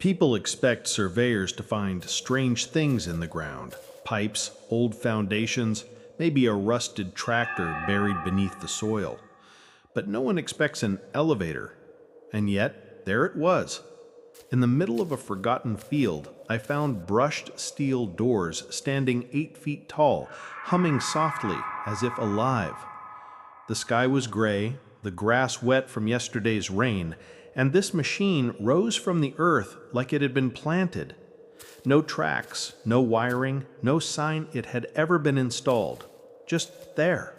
People expect surveyors to find strange things in the ground: pipes, old foundations, maybe a rusted tractor buried beneath the soil. But no one expects an elevator. And yet, there it was. In the middle of a forgotten field, I found brushed steel doors standing 8 feet tall, humming softly as if alive. The sky was gray, the grass wet from yesterday's rain, and this machine rose from the earth like it had been planted. No tracks, no wiring, no sign it had ever been installed. Just there.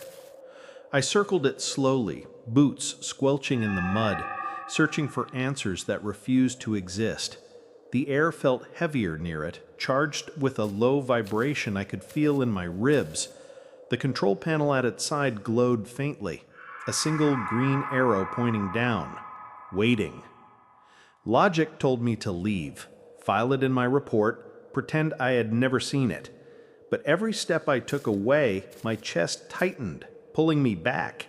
I circled it slowly, boots squelching in the mud, searching for answers that refused to exist. The air felt heavier near it, charged with a low vibration I could feel in my ribs. The control panel at its side glowed faintly, a single green arrow pointing down, waiting. Logic told me to leave, file it in my report, pretend I had never seen it. But every step I took away, my chest tightened, pulling me back.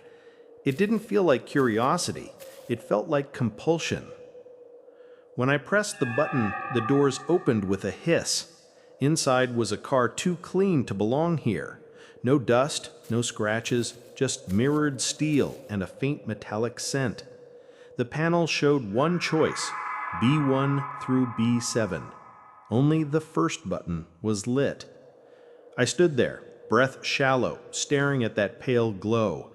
It didn't feel like curiosity. It felt like compulsion. When I pressed the button, the doors opened with a hiss. Inside was a car too clean to belong here. No dust, no scratches, just mirrored steel and a faint metallic scent. The panel showed one choice, B1 through B7. Only the first button was lit. I stood there, breath shallow, staring at that pale glow,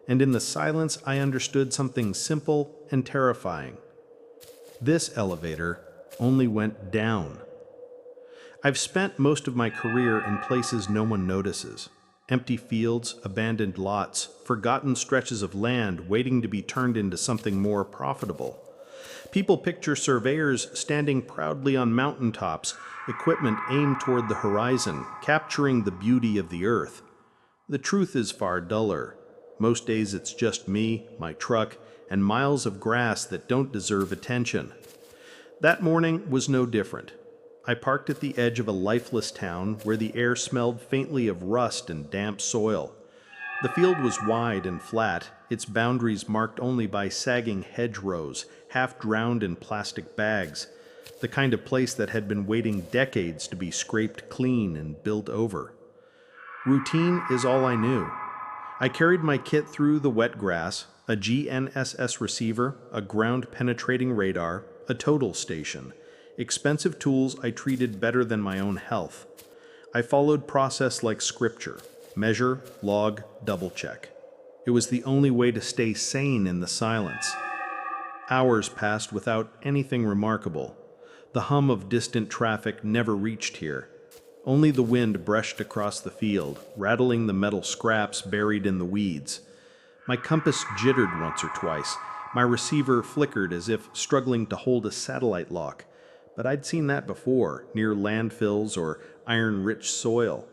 and in the silence I understood something simple and terrifying. This elevator only went down. I've spent most of my career in places no one notices. Empty fields, abandoned lots, forgotten stretches of land waiting to be turned into something more profitable. People picture surveyors standing proudly on mountaintops, equipment aimed toward the horizon, capturing the beauty of the earth. The truth is far duller. Most days it's just me, my truck, and miles of grass that don't deserve attention. That morning was no different. I parked at the edge of a lifeless town where the air smelled faintly of rust and damp soil. The field was wide and flat, its boundaries marked only by sagging hedgerows, half drowned in plastic bags, the kind of place that had been waiting decades to be scraped clean and built over. Routine is all I knew. I carried my kit through the wet grass, a GNSS receiver, a ground-penetrating radar, a total station. Expensive tools I treated better than my own health. I followed process like scripture: measure, log, double-check. It was the only way to stay sane in the silence. Hours passed without anything remarkable. The hum of distant traffic never reached here. Only the wind brushed across the field, rattling the metal scraps buried in the weeds. My compass jittered once or twice. My receiver flickered as if struggling to hold a satellite lock. But I'd seen that before, near landfills or iron-rich soil.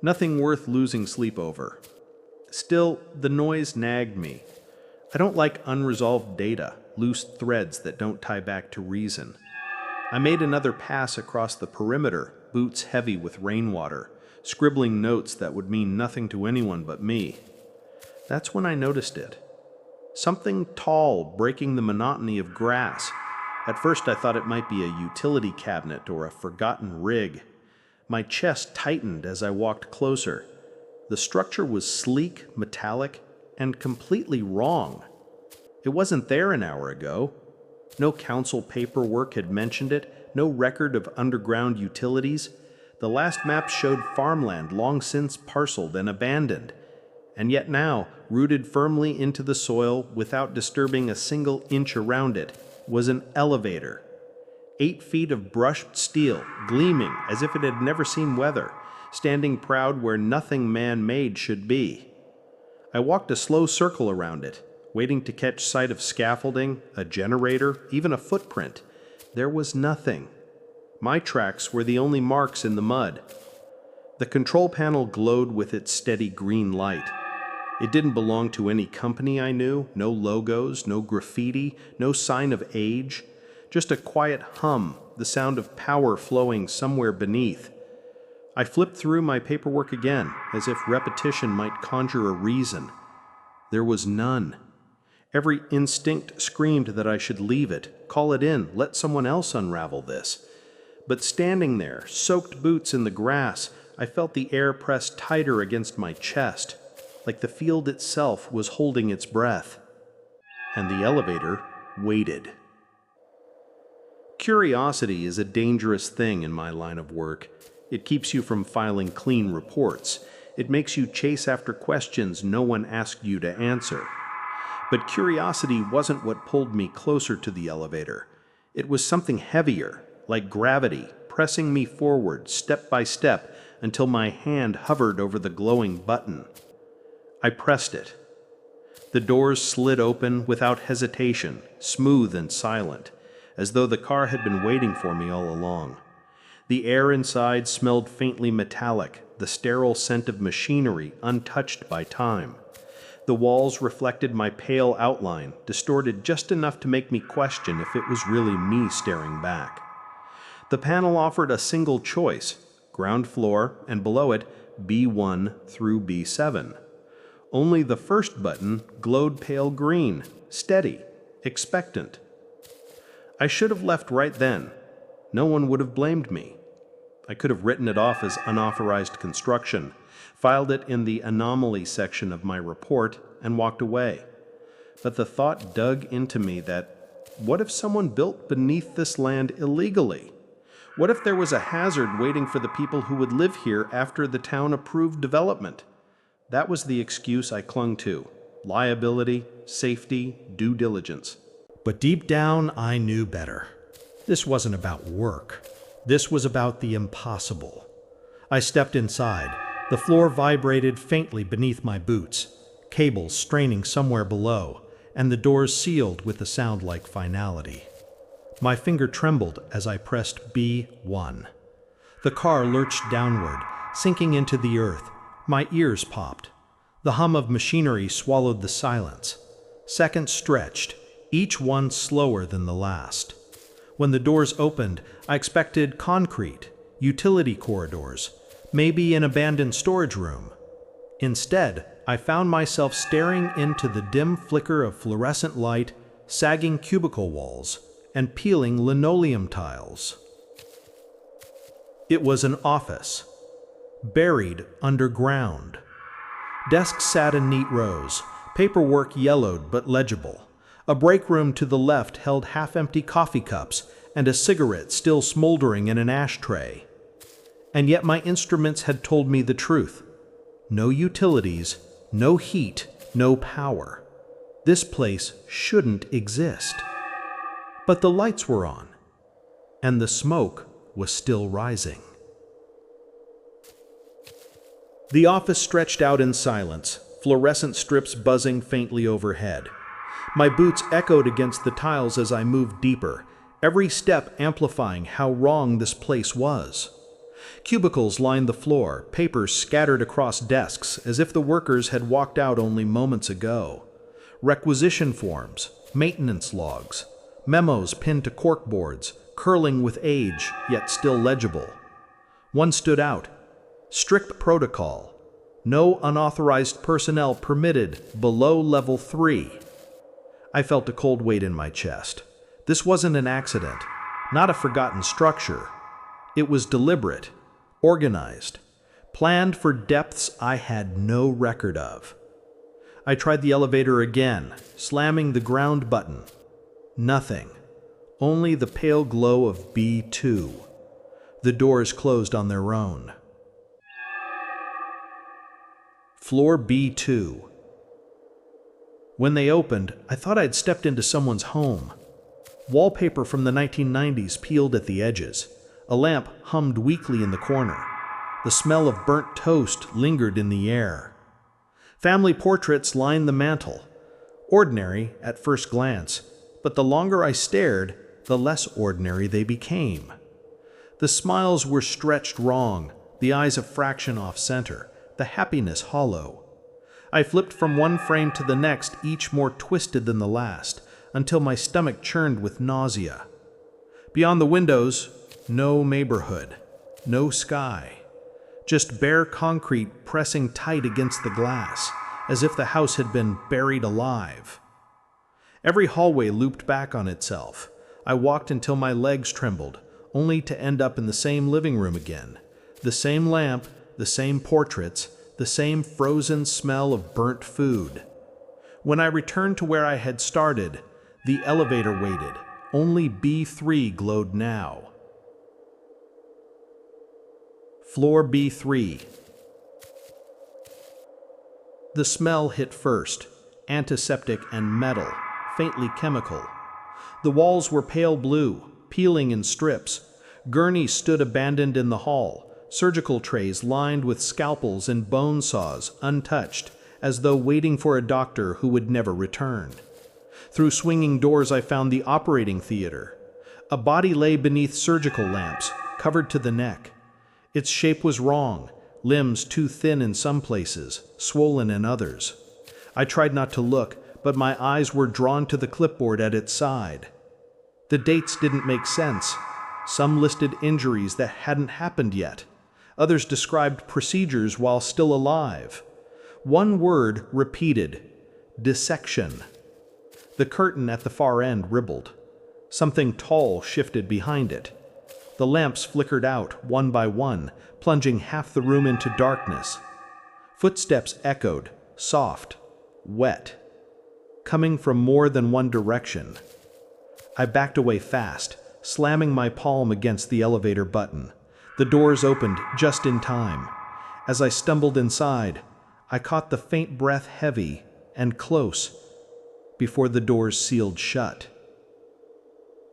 Nothing worth losing sleep over. Still, the noise nagged me. I don't like unresolved data, loose threads that don't tie back to reason. I made another pass across the perimeter, boots heavy with rainwater, scribbling notes that would mean nothing to anyone but me. That's when I noticed it. Something tall breaking the monotony of grass. At first I thought it might be a utility cabinet or a forgotten rig. My chest tightened as I walked closer. The structure was sleek, metallic, and completely wrong. It wasn't there an hour ago. No council paperwork had mentioned it, no record of underground utilities. The last map showed farmland long since parceled and abandoned. And yet now, rooted firmly into the soil without disturbing a single inch around it, was an elevator. 8 feet of brushed steel, gleaming as if it had never seen weather, standing proud where nothing man-made should be. I walked a slow circle around it, waiting to catch sight of scaffolding, a generator, even a footprint. There was nothing. My tracks were the only marks in the mud. The control panel glowed with its steady green light. It didn't belong to any company I knew, no logos, no graffiti, no sign of age, just a quiet hum, the sound of power flowing somewhere beneath. I flipped through my paperwork again, as if repetition might conjure a reason. There was none. Every instinct screamed that I should leave it, call it in, let someone else unravel this. But standing there, soaked boots in the grass, I felt the air press tighter against my chest, like the field itself was holding its breath. And the elevator waited. Curiosity is a dangerous thing in my line of work. It keeps you from filing clean reports. It makes you chase after questions no one asked you to answer. But curiosity wasn't what pulled me closer to the elevator. It was something heavier, like gravity, pressing me forward step by step until my hand hovered over the glowing button. I pressed it. The doors slid open without hesitation, smooth and silent, as though the car had been waiting for me all along. The air inside smelled faintly metallic, the sterile scent of machinery untouched by time. The walls reflected my pale outline, distorted just enough to make me question if it was really me staring back. The panel offered a single choice, ground floor, and below it, B1 through B7. Only the first button glowed pale green, steady, expectant. I should have left right then. No one would have blamed me. I could have written it off as unauthorized construction, filed it in the anomaly section of my report, and walked away. But the thought dug into me that, what if someone built beneath this land illegally? What if there was a hazard waiting for the people who would live here after the town approved development? That was the excuse I clung to. Liability, safety, due diligence. But deep down, I knew better. This wasn't about work. This was about the impossible. I stepped inside. The floor vibrated faintly beneath my boots, cables straining somewhere below, and the doors sealed with a sound like finality. My finger trembled as I pressed B1. The car lurched downward, sinking into the earth. My ears popped. The hum of machinery swallowed the silence. Seconds stretched, each one slower than the last. When the doors opened, I expected concrete, utility corridors, maybe an abandoned storage room. Instead, I found myself staring into the dim flicker of fluorescent light, sagging cubicle walls, and peeling linoleum tiles. It was an office, buried underground. Desks sat in neat rows, paperwork yellowed but legible. A break room to the left held half-empty coffee cups and a cigarette still smoldering in an ashtray. And yet my instruments had told me the truth. No utilities, no heat, no power. This place shouldn't exist. But the lights were on, and the smoke was still rising. The office stretched out in silence, fluorescent strips buzzing faintly overhead. My boots echoed against the tiles as I moved deeper, every step amplifying how wrong this place was. Cubicles lined the floor, papers scattered across desks as if the workers had walked out only moments ago. Requisition forms, maintenance logs, memos pinned to corkboards, curling with age, yet still legible. One stood out. Strict protocol. No unauthorized personnel permitted below level 3. I felt a cold weight in my chest. This wasn't an accident, not a forgotten structure. It was deliberate, organized, planned for depths I had no record of. I tried the elevator again, slamming the ground button. Nothing. Only the pale glow of B2. The doors closed on their own. Floor B2. When they opened, I thought I'd stepped into someone's home. Wallpaper from the 1990s peeled at the edges. A lamp hummed weakly in the corner. The smell of burnt toast lingered in the air. Family portraits lined the mantel. Ordinary at first glance, but the longer I stared, the less ordinary they became. The smiles were stretched wrong, the eyes a fraction off center, the happiness hollow. I flipped from one frame to the next, each more twisted than the last, until my stomach churned with nausea. Beyond the windows, no neighborhood, no sky. Just bare concrete pressing tight against the glass, as if the house had been buried alive. Every hallway looped back on itself. I walked until my legs trembled, only to end up in the same living room again. The same lamp, the same portraits, the same frozen smell of burnt food. When I returned to where I had started, the elevator waited. Only B3 glowed now. Floor B3. The smell hit first, antiseptic and metal, faintly chemical. The walls were pale blue, peeling in strips. Gurneys stood abandoned in the hall, surgical trays lined with scalpels and bone saws, untouched, as though waiting for a doctor who would never return. Through swinging doors I found the operating theater. A body lay beneath surgical lamps, covered to the neck. Its shape was wrong, limbs too thin in some places, swollen in others. I tried not to look, but my eyes were drawn to the clipboard at its side. The dates didn't make sense. Some listed injuries that hadn't happened yet. Others described procedures while still alive. One word repeated: dissection. The curtain at the far end rippled. Something tall shifted behind it. The lamps flickered out, one by one, plunging half the room into darkness. Footsteps echoed, soft, wet, coming from more than one direction. I backed away fast, slamming my palm against the elevator button. The doors opened just in time. As I stumbled inside, I caught the faint breath heavy and close before the doors sealed shut.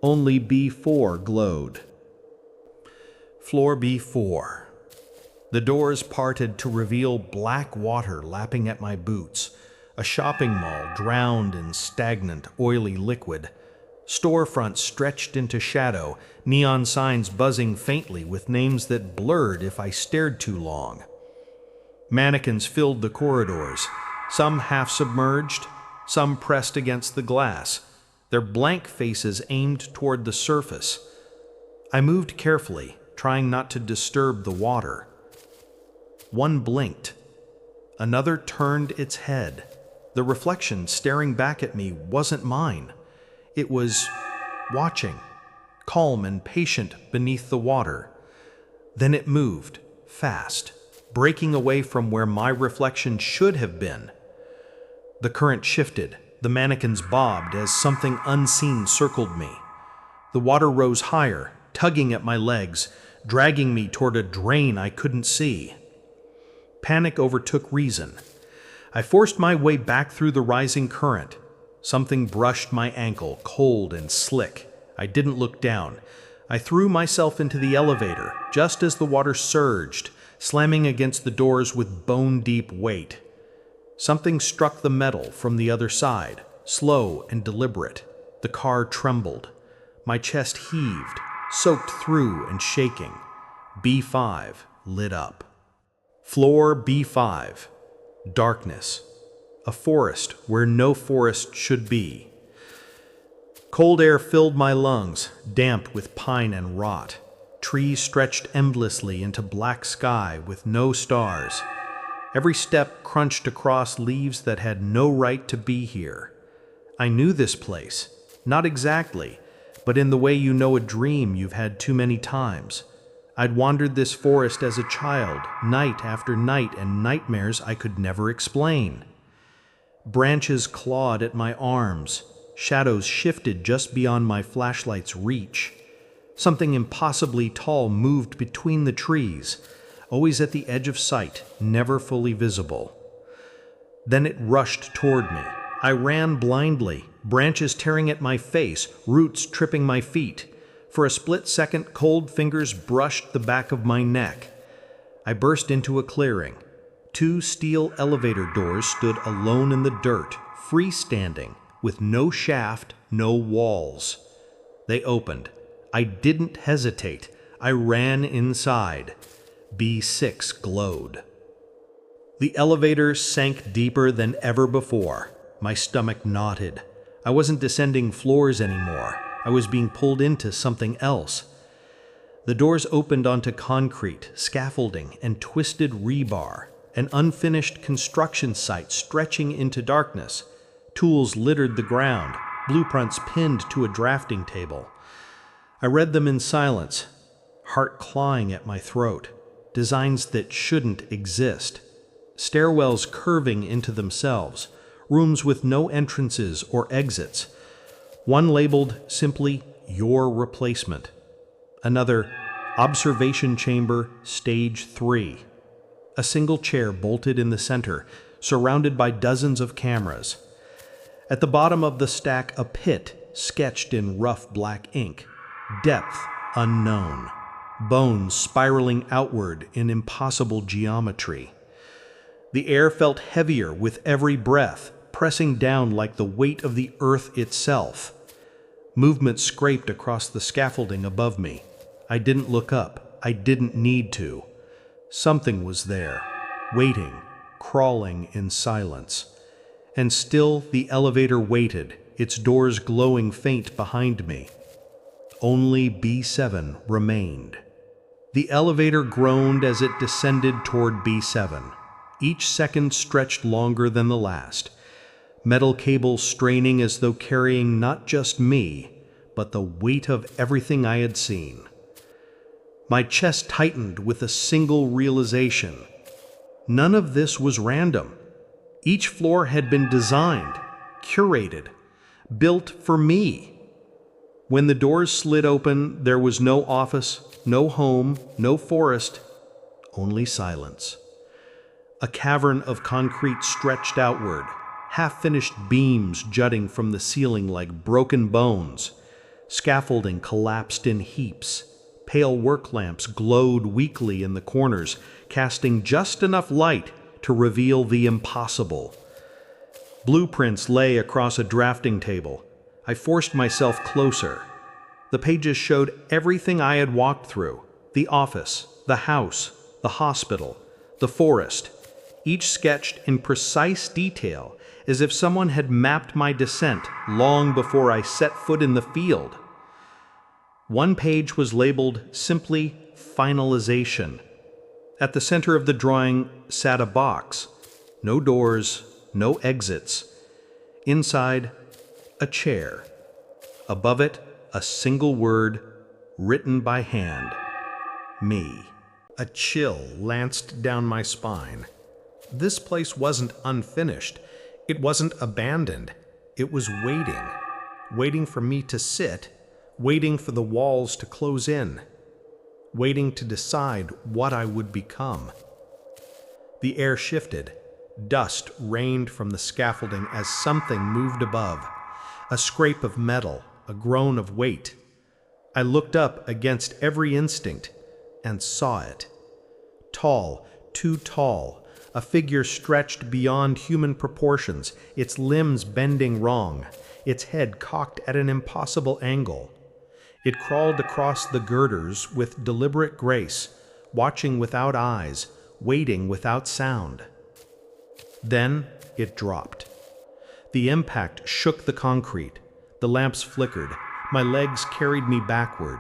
Only B4 glowed. Floor B4. The doors parted to reveal black water lapping at my boots, a shopping mall drowned in stagnant, oily liquid, storefronts stretched into shadow, neon signs buzzing faintly with names that blurred if I stared too long. Mannequins filled the corridors, some half submerged, some pressed against the glass, their blank faces aimed toward the surface. I moved carefully, trying not to disturb the water. One blinked. Another turned its head. The reflection staring back at me wasn't mine. It was watching, calm and patient beneath the water. Then it moved, fast, breaking away from where my reflection should have been. The current shifted. The mannequins bobbed as something unseen circled me. The water rose higher, tugging at my legs, dragging me toward a drain I couldn't see. Panic overtook reason. I forced my way back through the rising current. Something brushed my ankle, cold and slick. I didn't look down. I threw myself into the elevator, just as the water surged, slamming against the doors with bone-deep weight. Something struck the metal from the other side, slow and deliberate. The car trembled. My chest heaved, soaked through and shaking. B5 lit up. Floor B5. Darkness. A forest where no forest should be. Cold air filled my lungs, damp with pine and rot. Trees stretched endlessly into black sky with no stars. Every step crunched across leaves that had no right to be here. I knew this place, not exactly, but in the way you know a dream you've had too many times. I'd wandered this forest as a child, night after night, and nightmares I could never explain. Branches clawed at my arms. Shadows shifted just beyond my flashlight's reach. Something impossibly tall moved between the trees, always at the edge of sight, never fully visible. Then it rushed toward me. I ran blindly, branches tearing at my face, roots tripping my feet. For a split second, cold fingers brushed the back of my neck. I burst into a clearing. 2 steel elevator doors stood alone in the dirt, freestanding, with no shaft, no walls. They opened. I didn't hesitate. I ran inside. B6 glowed. The elevator sank deeper than ever before. My stomach knotted. I wasn't descending floors anymore. I was being pulled into something else. The doors opened onto concrete, scaffolding, and twisted rebar, an unfinished construction site stretching into darkness. Tools littered the ground, blueprints pinned to a drafting table. I read them in silence, heart clawing at my throat. Designs that shouldn't exist. Stairwells curving into themselves, rooms with no entrances or exits. One labeled simply, "Your Replacement." Another, "Observation Chamber, Stage 3." A single chair bolted in the center, surrounded by dozens of cameras. At the bottom of the stack, a pit sketched in rough black ink. Depth unknown. Bones spiraling outward in impossible geometry. The air felt heavier with every breath, pressing down like the weight of the earth itself. Movement scraped across the scaffolding above me. I didn't look up. I didn't need to. Something was there, waiting, crawling in silence. And still the elevator waited, its doors glowing faint behind me. Only B7 remained. The elevator groaned as it descended toward B7. Each second stretched longer than the last. Metal cables straining as though carrying not just me, but the weight of everything I had seen. My chest tightened with a single realization. None of this was random. Each floor had been designed, curated, built for me. When the doors slid open, there was no office, no home, no forest, only silence. A cavern of concrete stretched outward, half-finished beams jutting from the ceiling like broken bones. Scaffolding collapsed in heaps. Pale work lamps glowed weakly in the corners, casting just enough light to reveal the impossible. Blueprints lay across a drafting table. I forced myself closer. The pages showed everything I had walked through: the office, the house, the hospital, the forest, each sketched in precise detail, as if someone had mapped my descent long before I set foot in the field. One page was labeled simply "Finalization." At the center of the drawing sat a box. No doors, no exits. Inside, a chair. Above it, a single word, written by hand. Me. A chill lanced down my spine. This place wasn't unfinished. It wasn't abandoned. It was waiting. Waiting for me to sit. Waiting for the walls to close in. Waiting to decide what I would become. The air shifted. Dust rained from the scaffolding as something moved above. A scrape of metal, a groan of weight. I looked up against every instinct and saw it. Tall, too tall, a figure stretched beyond human proportions, its limbs bending wrong, its head cocked at an impossible angle. It crawled across the girders with deliberate grace, watching without eyes, waiting without sound. Then it dropped. The impact shook the concrete. The lamps flickered. My legs carried me backward,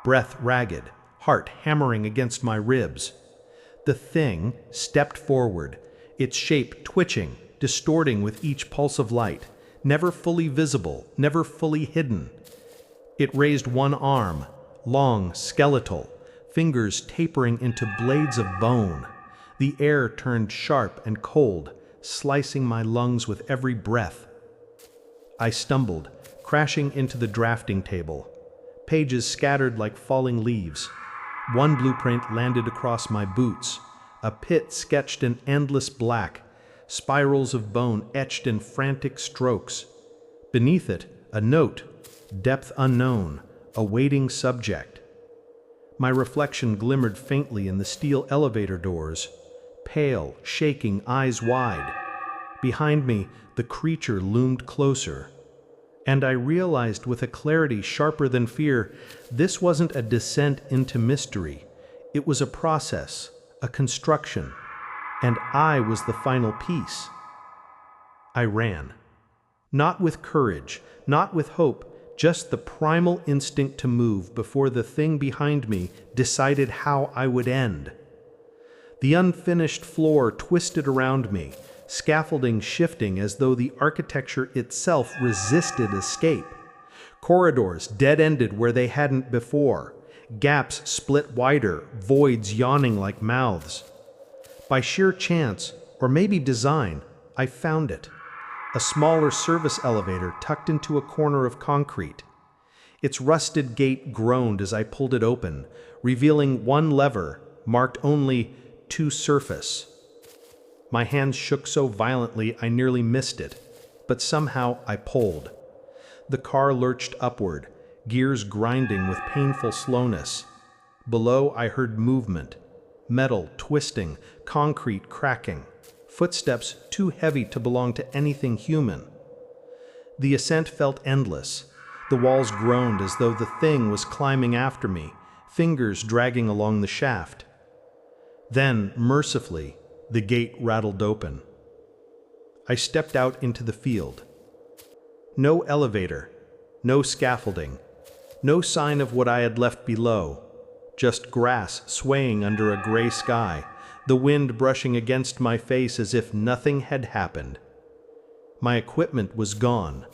breath ragged, heart hammering against my ribs. The thing stepped forward, its shape twitching, distorting with each pulse of light, never fully visible, never fully hidden. It raised one arm, long, skeletal, fingers tapering into blades of bone. The air turned sharp and cold, slicing my lungs with every breath. I stumbled, crashing into the drafting table. Pages scattered like falling leaves. One blueprint landed across my boots. A pit sketched in endless black, spirals of bone etched in frantic strokes. Beneath it, a note, depth unknown, awaiting subject. My reflection glimmered faintly in the steel elevator doors, pale, shaking, eyes wide. Behind me, the creature loomed closer. And I realized with a clarity sharper than fear, this wasn't a descent into mystery. It was a process, a construction, and I was the final piece. I ran. Not with courage, not with hope, just the primal instinct to move before the thing behind me decided how I would end. The unfinished floor twisted around me, scaffolding shifting as though the architecture itself resisted escape. Corridors dead-ended where they hadn't before, gaps split wider, voids yawning like mouths. By sheer chance, or maybe design, I found it. A smaller service elevator tucked into a corner of concrete. Its rusted gate groaned as I pulled it open, revealing one lever, marked only "to surface." My hands shook so violently I nearly missed it, but somehow I pulled. The car lurched upward, gears grinding with painful slowness. Below I heard movement, metal twisting, concrete cracking, footsteps too heavy to belong to anything human. The ascent felt endless. The walls groaned as though the thing was climbing after me, fingers dragging along the shaft. Then, mercifully, the gate rattled open. I stepped out into the field. No elevator, no scaffolding, no sign of what I had left below, just grass swaying under a gray sky, the wind brushing against my face as if nothing had happened. My equipment was gone.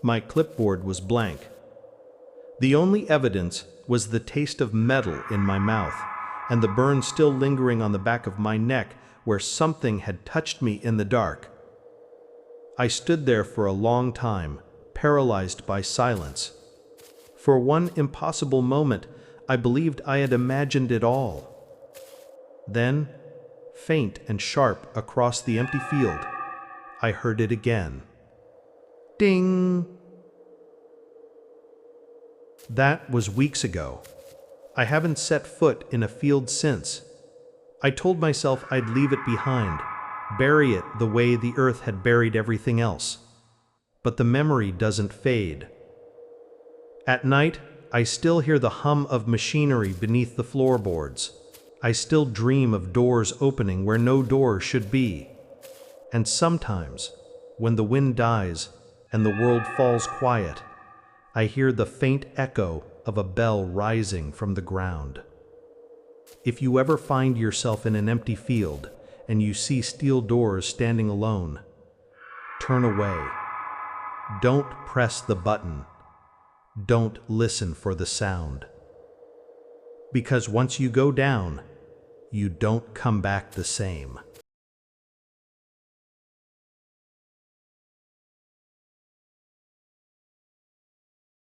My clipboard was blank. The only evidence was the taste of metal in my mouth, and the burn still lingering on the back of my neck where something had touched me in the dark. I stood there for a long time, paralyzed by silence. For one impossible moment, I believed I had imagined it all. Then, faint and sharp across the empty field, I heard it again. Ding! That was weeks ago. I haven't set foot in a field since. I told myself I'd leave it behind, bury it the way the earth had buried everything else. But the memory doesn't fade. At night, I still hear the hum of machinery beneath the floorboards. I still dream of doors opening where no door should be. And sometimes, when the wind dies and the world falls quiet, I hear the faint echo of a bell rising from the ground. If you ever find yourself in an empty field and you see steel doors standing alone, turn away. Don't press the button. Don't listen for the sound. Because once you go down, you don't come back the same.